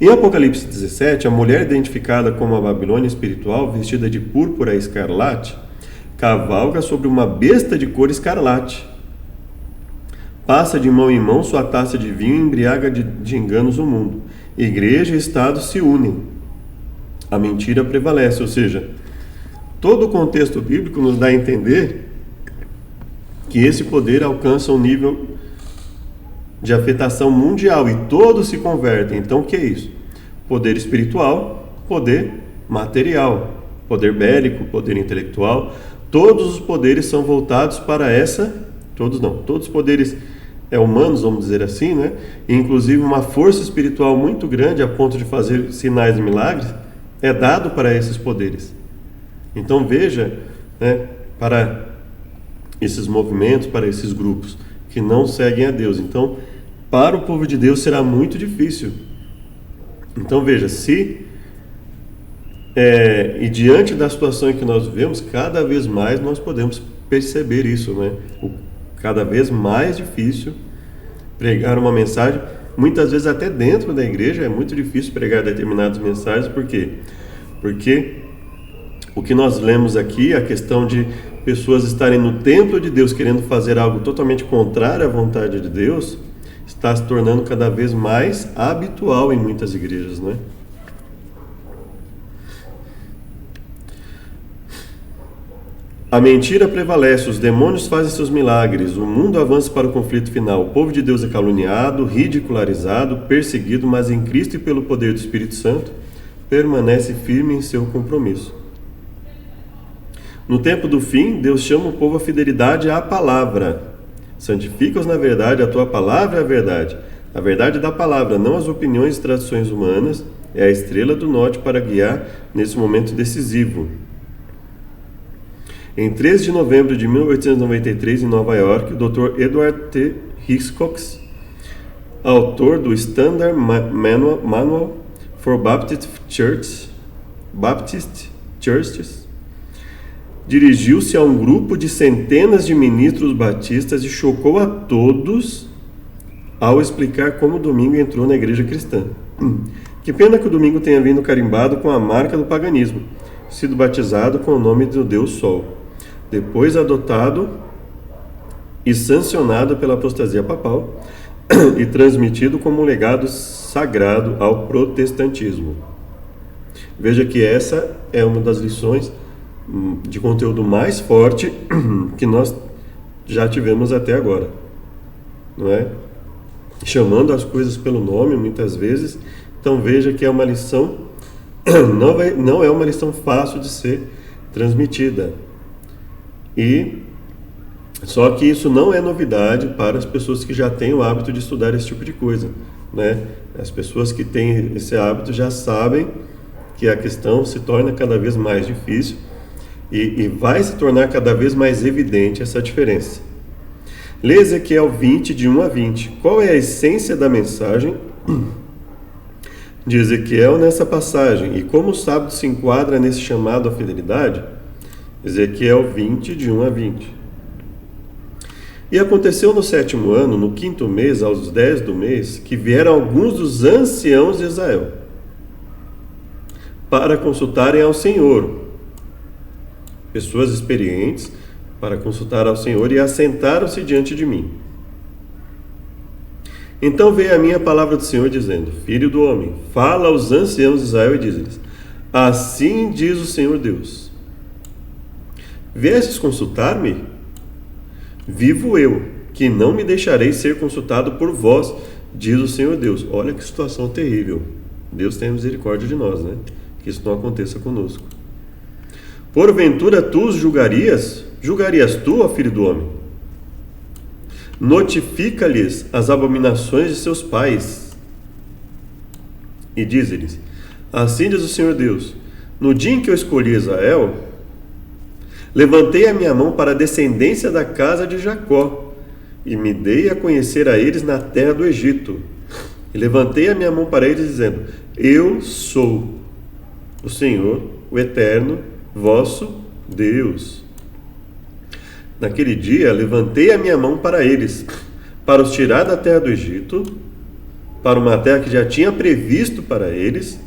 Em Apocalipse 17, a mulher identificada como a Babilônia espiritual, vestida de púrpura escarlate, cavalga sobre uma besta de cor escarlate. Passa de mão em mão sua taça de vinho e embriaga de enganos o mundo. Igreja e Estado se unem. A mentira prevalece, ou seja, todo o contexto bíblico nos dá a entender que esse poder alcança um nível de afetação mundial e todos se convertem. Então o que é isso? Poder espiritual, poder material, poder bélico, poder intelectual. Todos os poderes são voltados para todos os poderes humanos, vamos dizer assim, né? E, inclusive uma força espiritual muito grande a ponto de fazer sinais e milagres é dado para esses poderes. Então veja, né, para esses movimentos, para esses grupos que não seguem a Deus. Então, para o povo de Deus será muito difícil. Então veja, e diante da situação em que nós vivemos, cada vez mais nós podemos perceber isso, né? Cada vez mais difícil pregar uma mensagem, muitas vezes até dentro da igreja é muito difícil pregar determinadas mensagens. Por quê? Porque o que nós lemos aqui, a questão de pessoas estarem no templo de Deus querendo fazer algo totalmente contrário à vontade de Deus, está se tornando cada vez mais habitual em muitas igrejas, né? A mentira prevalece, os demônios fazem seus milagres, o mundo avança para o conflito final, o povo de Deus é caluniado, ridicularizado, perseguido, mas em Cristo e pelo poder do Espírito Santo, permanece firme em seu compromisso. No tempo do fim, Deus chama o povo à fidelidade à palavra. Santifica-os na verdade, a tua palavra é a verdade. A verdade da palavra, não as opiniões e tradições humanas, é a estrela do norte para guiar nesse momento decisivo. Em 13 de novembro de 1893, em Nova York, o Dr. Edward T. Hiscox, autor do Standard Manual for Baptist Churches, dirigiu-se a um grupo de centenas de ministros batistas e chocou a todos ao explicar como o domingo entrou na igreja cristã. Que pena que o domingo tenha vindo carimbado com a marca do paganismo, sido batizado com o nome do Deus Sol, depois adotado e sancionado pela apostasia papal e transmitido como um legado sagrado ao protestantismo. Veja que essa é uma das lições de conteúdo mais forte que nós já tivemos até agora, não é? Chamando as coisas pelo nome muitas vezes. Então veja que é uma lição, não é uma lição fácil de ser transmitida. E só que isso não é novidade para as pessoas que já têm o hábito de estudar esse tipo de coisa, né? As pessoas que têm esse hábito já sabem que a questão se torna cada vez mais difícil e vai se tornar cada vez mais evidente essa diferença. Lê Ezequiel 20, de 1 a 20. Qual é a essência da mensagem de Ezequiel nessa passagem? E como o sábado se enquadra nesse chamado à fidelidade? Ezequiel 20, de 1 a 20. E aconteceu no 7º ano, no 5º mês, aos 10 do mês, que vieram alguns dos anciãos de Israel para consultarem ao Senhor. Pessoas experientes para consultar ao Senhor, e assentaram-se diante de mim. Então veio a mim a palavra do Senhor, dizendo: Filho do homem, fala aos anciãos de Israel e diz-lhes: Assim diz o Senhor Deus: Viestes consultar-me? Vivo eu, que não me deixarei ser consultado por vós, diz o Senhor Deus. Olha que situação terrível. Deus tenha misericórdia de nós, né? Que isso não aconteça conosco. Porventura tu os julgarias? Julgarias tu, ó filho do homem? Notifica-lhes as abominações de seus pais. E diz-lhes: Assim diz o Senhor Deus: No dia em que eu escolhi Israel, levantei a minha mão para a descendência da casa de Jacó, e me dei a conhecer a eles na terra do Egito. E levantei a minha mão para eles, dizendo: Eu sou o Senhor, o Eterno, vosso Deus. Naquele dia, levantei a minha mão para eles, para os tirar da terra do Egito, para uma terra que já tinha previsto para eles,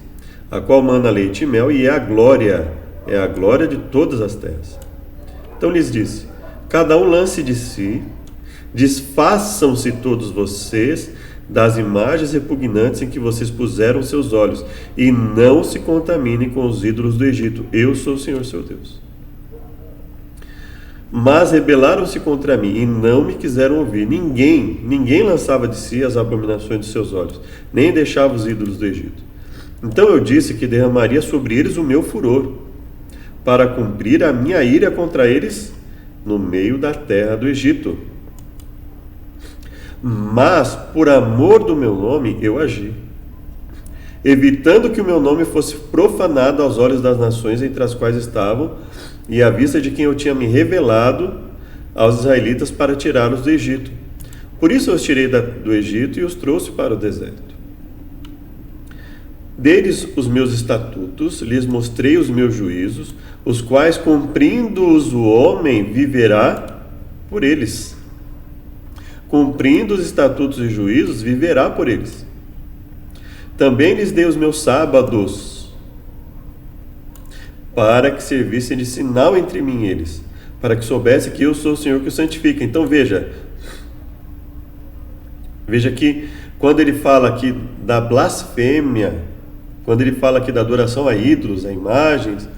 a qual mana leite e mel, e é a glória de todas as terras. Então lhes disse: Cada um lance de si, desfaçam-se todos vocês das imagens repugnantes em que vocês puseram seus olhos, e não se contaminem com os ídolos do Egito. Eu sou o Senhor seu Deus. Mas rebelaram-se contra mim e não me quiseram ouvir. Ninguém lançava de si as abominações de seus olhos, nem deixava os ídolos do Egito. Então eu disse que derramaria sobre eles o meu furor, para cumprir a minha ira contra eles no meio da terra do Egito. Mas, por amor do meu nome, eu agi, evitando que o meu nome fosse profanado aos olhos das nações entre as quais estavam, e à vista de quem eu tinha me revelado aos israelitas para tirá-los do Egito. Por isso eu os tirei do Egito e os trouxe para o deserto. Deles os meus estatutos, lhes mostrei os meus juízos, os quais, cumprindo-os, o homem viverá por eles. Cumprindo os estatutos e juízos, viverá por eles. Também lhes dei os meus sábados, para que servissem de sinal entre mim e eles, para que soubesse que eu sou o Senhor que os santifica. Então veja que quando ele fala aqui da blasfêmia, quando ele fala aqui da adoração a ídolos, a imagens,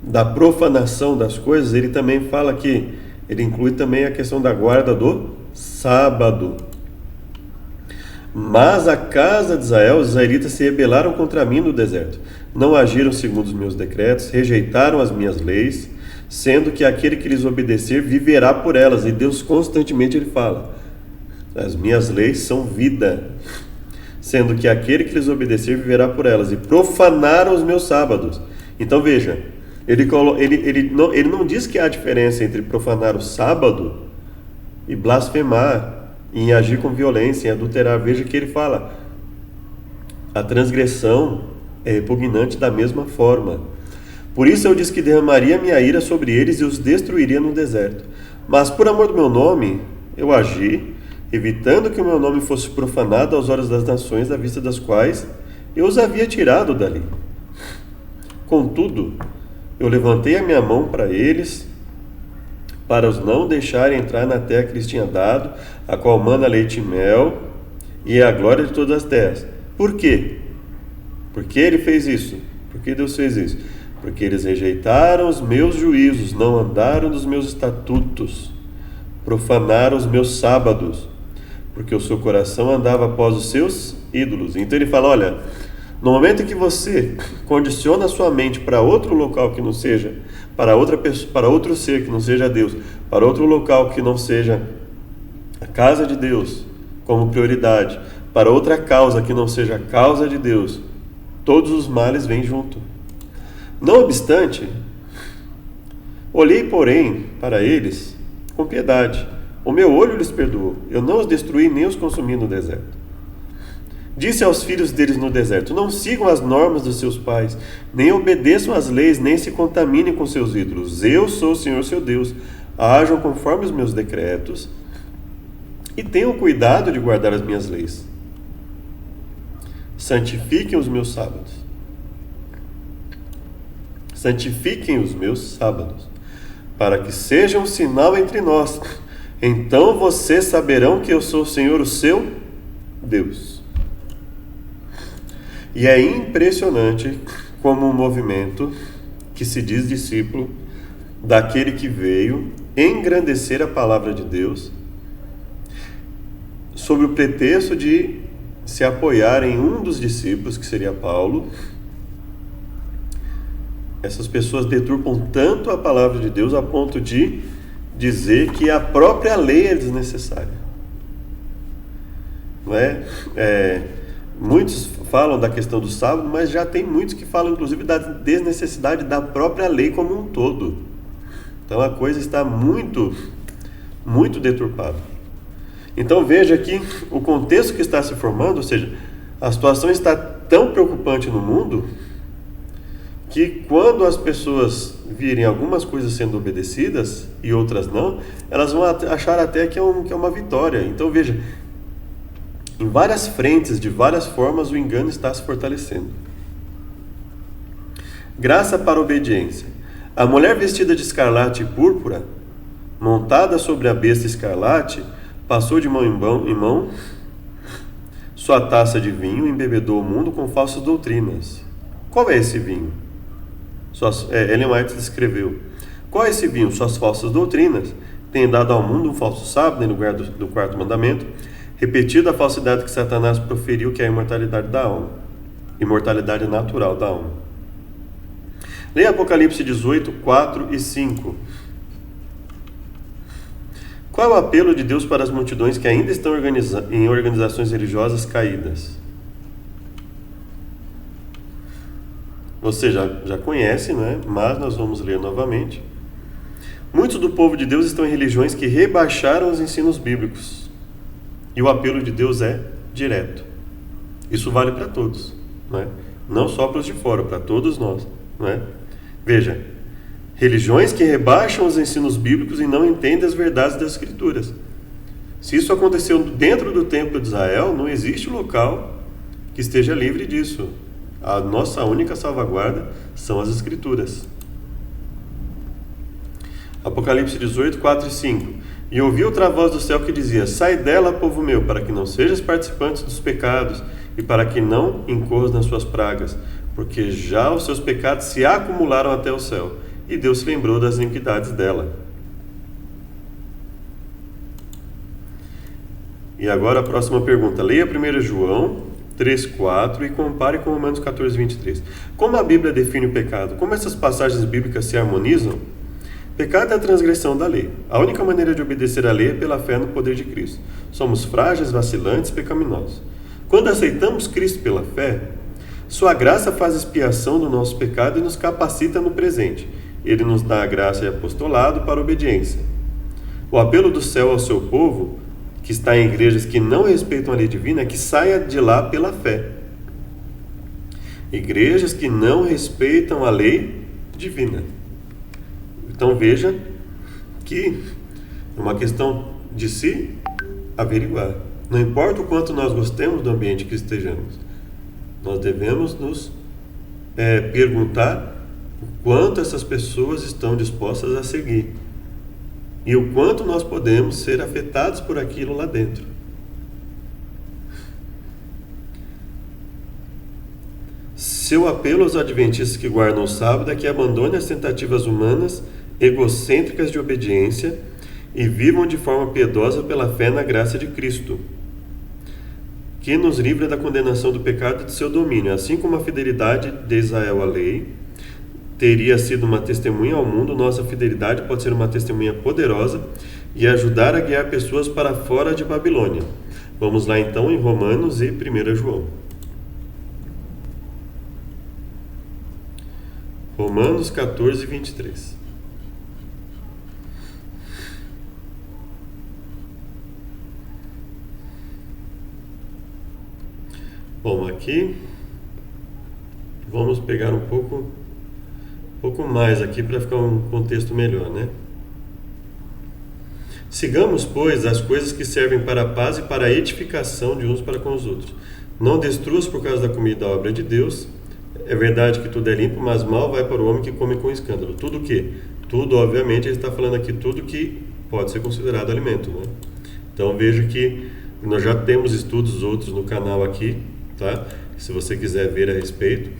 da profanação das coisas, ele também fala que ele inclui também a questão da guarda do sábado. Mas a casa de Israel, os israelitas se rebelaram contra mim no deserto. Não agiram segundo os meus decretos, rejeitaram as minhas leis, sendo que aquele que lhes obedecer viverá por elas. E Deus constantemente ele fala: as minhas leis são vida, sendo que aquele que lhes obedecer viverá por elas. E profanaram os meus sábados. Então veja, ele não diz que há diferença entre profanar o sábado e blasfemar, em agir com violência, em adulterar. Veja que ele fala: a transgressão é repugnante da mesma forma. Por isso eu disse que derramaria minha ira sobre eles e os destruiria no deserto. Mas por amor do meu nome eu agi, evitando que o meu nome fosse profanado aos olhos das nações, à vista das quais eu os havia tirado dali. Contudo, eu levantei a minha mão para eles, para os não deixarem entrar na terra que lhes tinha dado, a qual mana leite e mel, e é a glória de todas as terras. Por quê? Por que ele fez isso? Por que Deus fez isso? Porque eles rejeitaram os meus juízos, não andaram dos meus estatutos, profanaram os meus sábados, porque o seu coração andava após os seus ídolos. Então ele fala: olha, No momento em que você condiciona a sua mente para outro local que não seja, para outra pessoa, para outro ser que não seja Deus, para outro local que não seja a casa de Deus como prioridade, para outra causa que não seja a causa de Deus, todos os males vêm junto. Não obstante, olhei, porém, para eles com piedade. O meu olho lhes perdoou. Eu não os destruí nem os consumi no deserto. Disse aos filhos deles no deserto: não sigam as normas dos seus pais, nem obedeçam às leis, nem se contaminem com seus ídolos. Eu sou o Senhor seu Deus. Ajam conforme os meus decretos e tenham cuidado de guardar as minhas leis. Santifiquem os meus sábados. Santifiquem os meus sábados, para que sejam um sinal entre nós. Então vocês saberão que eu sou o Senhor, o seu Deus. E é impressionante como um movimento que se diz discípulo daquele que veio engrandecer a palavra de Deus, sob o pretexto de se apoiar em um dos discípulos, que seria Paulo. Essas pessoas deturpam tanto a palavra de Deus a ponto de dizer que a própria lei é desnecessária. Não é? Muitos falam da questão do sábado, mas já tem muitos que falam inclusive da desnecessidade da própria lei como um todo. Então a coisa está muito, muito deturpada. Então veja aqui o contexto que está se formando, ou seja, a situação está tão preocupante no mundo que quando as pessoas virem algumas coisas sendo obedecidas e outras não, elas vão achar até que é uma vitória. Então veja, em várias frentes, de várias formas, o engano está se fortalecendo. Graça para a obediência. A mulher vestida de escarlate e púrpura, montada sobre a besta escarlate, passou de mão em mão sua taça de vinho e embebedou o mundo com falsas doutrinas. Qual é esse vinho? Ellen White escreveu: qual é esse vinho? Suas falsas doutrinas têm dado ao mundo um falso sábado em lugar do quarto mandamento, repetido a falsidade que Satanás proferiu, que é a imortalidade da alma, imortalidade natural da alma. Leia Apocalipse 18, 4 e 5. Qual é o apelo de Deus para as multidões que ainda estão em organizações religiosas caídas? Você já conhece, não é? Mas nós vamos ler novamente. Muitos do povo de Deus estão em religiões que rebaixaram os ensinos bíblicos. E o apelo de Deus é direto. Isso vale para todos, não é? Não só para os de fora, para todos nós, não é? Veja, religiões que rebaixam os ensinos bíblicos e não entendem as verdades das Escrituras. Se isso aconteceu dentro do templo de Israel, não existe local que esteja livre disso. A nossa única salvaguarda são as Escrituras. Apocalipse 18, 4 e 5. E ouvi outra voz do céu que dizia: sai dela, povo meu, para que não sejas participante dos pecados e para que não incorras nas suas pragas, porque já os seus pecados se acumularam até o céu, e Deus se lembrou das iniquidades dela. E agora a próxima pergunta. Leia 1 João 3,4 e compare com Romanos 14, 23. Como a Bíblia define o pecado? Como essas passagens bíblicas se harmonizam? Pecado é a transgressão da lei. A única maneira de obedecer à lei é pela fé no poder de Cristo. Somos frágeis, vacilantes, pecaminosos. Quando aceitamos Cristo pela fé, sua graça faz expiação do nosso pecado e nos capacita no presente. Ele nos dá a graça e apostolado para a obediência. O apelo do céu ao seu povo, que está em igrejas que não respeitam a lei divina, é que saia de lá pela fé. Igrejas que não respeitam a lei divina. Então veja que é uma questão de se averiguar. Não importa o quanto nós gostemos do ambiente que estejamos, nós devemos nos perguntar o quanto essas pessoas estão dispostas a seguir e o quanto nós podemos ser afetados por aquilo lá dentro. Seu apelo aos adventistas que guardam o sábado é que abandone as tentativas humanas egocêntricas de obediência e vivam de forma piedosa pela fé na graça de Cristo. que nos livra da condenação do pecado e de seu domínio. Assim como a fidelidade de Israel à lei teria sido uma testemunha ao mundo, nossa fidelidade pode ser uma testemunha poderosa e ajudar a guiar pessoas para fora de Babilônia. Vamos lá então em Romanos e 1 João. Romanos 14, 23. Bom, aqui vamos pegar um pouco mais aqui para ficar um contexto melhor, né? Sigamos, pois, as coisas que servem para a paz e para a edificação de uns para com os outros. Não destruas por causa da comida a obra de Deus. É verdade que tudo é limpo, mas mal vai para o homem que come com escândalo. Tudo o quê? Tudo, obviamente, ele está falando aqui tudo que pode ser considerado alimento, né? Então veja que nós já temos estudos outros no canal aqui, tá? Se você quiser ver a respeito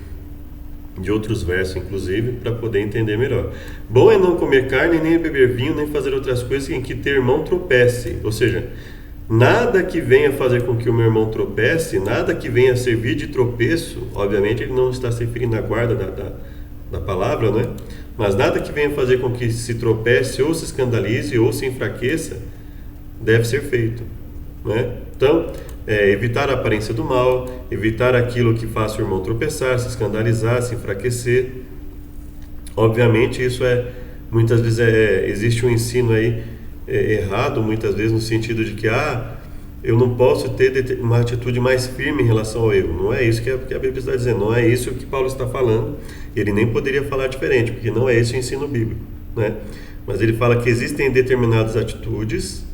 de outros versos, inclusive, para poder entender melhor. Bom é não comer carne, nem beber vinho, nem fazer outras coisas em que teu irmão tropece. Ou seja, nada que venha fazer com que o meu irmão tropece, nada que venha servir de tropeço, obviamente ele não está se referindo à guarda da palavra, né? Mas nada que venha fazer com que se tropece, ou se escandalize, ou se enfraqueça, deve ser feito, né? Então, evitar a aparência do mal, evitar aquilo que faça o irmão tropeçar, se escandalizar, se enfraquecer. Obviamente isso muitas vezes existe um ensino aí errado, muitas vezes no sentido de que eu não posso ter uma atitude mais firme em relação ao erro. Não é isso que a Bíblia está dizendo, não é isso que Paulo está falando. Ele nem poderia falar diferente, porque não é esse o ensino bíblico, né? Mas ele fala que existem determinadas atitudes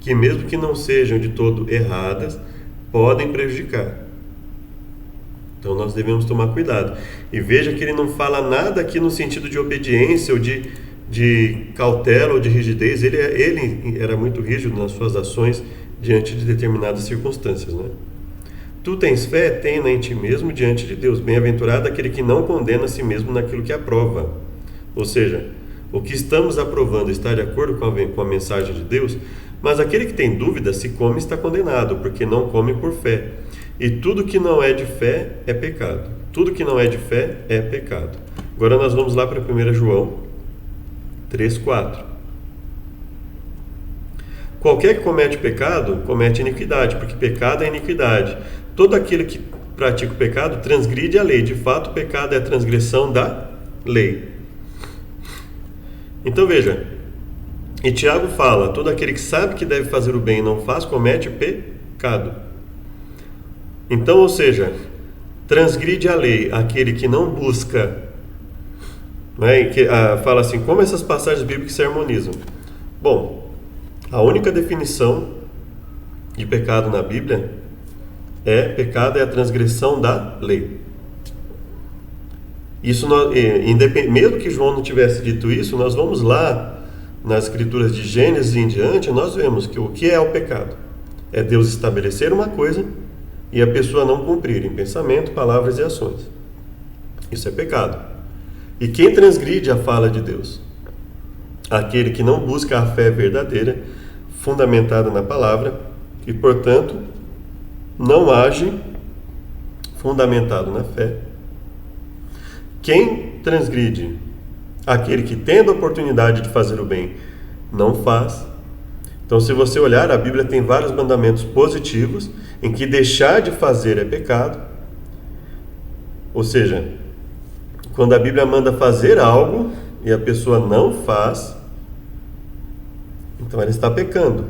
que, mesmo que não sejam de todo erradas, podem prejudicar. Então nós devemos tomar cuidado. E veja que ele não fala nada aqui no sentido de obediência ou de cautela ou de rigidez. Ele era muito rígido nas suas ações diante de determinadas circunstâncias, né? Tu tens fé, tenha em ti mesmo diante de Deus. Bem-aventurado aquele que não condena a si mesmo naquilo que aprova. Ou seja, o que estamos aprovando está de acordo com a mensagem de Deus. Mas aquele que tem dúvida, se come, está condenado, porque não come por fé. E tudo que não é de fé é pecado. Tudo que não é de fé é pecado. Agora nós vamos lá para 1 João 3,4. Qualquer que comete pecado, comete iniquidade, porque pecado é iniquidade. Todo aquele que pratica o pecado transgride a lei. De fato, o pecado é a transgressão da lei. Então veja, e Tiago fala, todo aquele que sabe que deve fazer o bem e não faz, comete pecado. Então, ou seja, transgride a lei aquele que não busca, né? Fala assim, como essas passagens bíblicas se harmonizam? Bom, a única definição de pecado na Bíblia pecado é a transgressão da lei. Isso, mesmo que João não tivesse dito isso, nós vamos lá nas escrituras de Gênesis em diante, nós vemos que o que é o pecado? É Deus estabelecer uma coisa e a pessoa não cumprir em pensamento, palavras e ações. Isso é pecado. E quem transgride a fala de Deus? Aquele que não busca a fé verdadeira, fundamentada na palavra, e portanto não age fundamentado na fé. Quem transgride? Aquele que, tendo a oportunidade de fazer o bem, não faz. Então, se você olhar, a Bíblia tem vários mandamentos positivos, em que deixar de fazer é pecado. Ou seja, quando a Bíblia manda fazer algo e a pessoa não faz, então ela está pecando.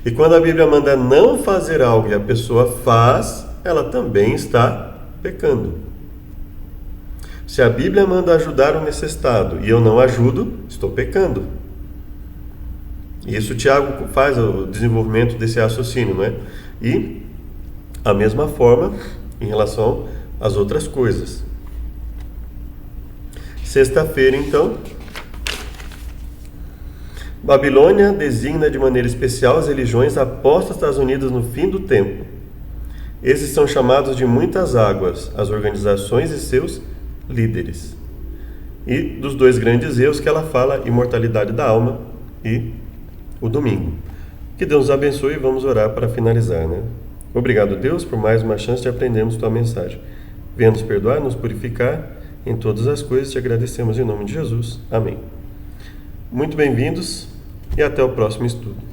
E quando a Bíblia manda não fazer algo e a pessoa faz, ela também está pecando. Se a Bíblia manda ajudar o necessitado e eu não ajudo, estou pecando. E isso Tiago faz o desenvolvimento desse raciocínio, não é? E a mesma forma em relação às outras coisas. Sexta-feira, então, Babilônia designa de maneira especial as religiões apóstatas unidas no fim do tempo. Esses são chamados de muitas águas, as organizações e seus líderes. E dos dois grandes erros que ela fala, imortalidade da alma e o domingo. Que Deus nos abençoe e vamos orar para finalizar, né? Obrigado, Deus, por mais uma chance de aprendermos tua mensagem. Venha nos perdoar, nos purificar em todas as coisas. Te agradecemos em nome de Jesus. Amém. Muito bem-vindos e até o próximo estudo.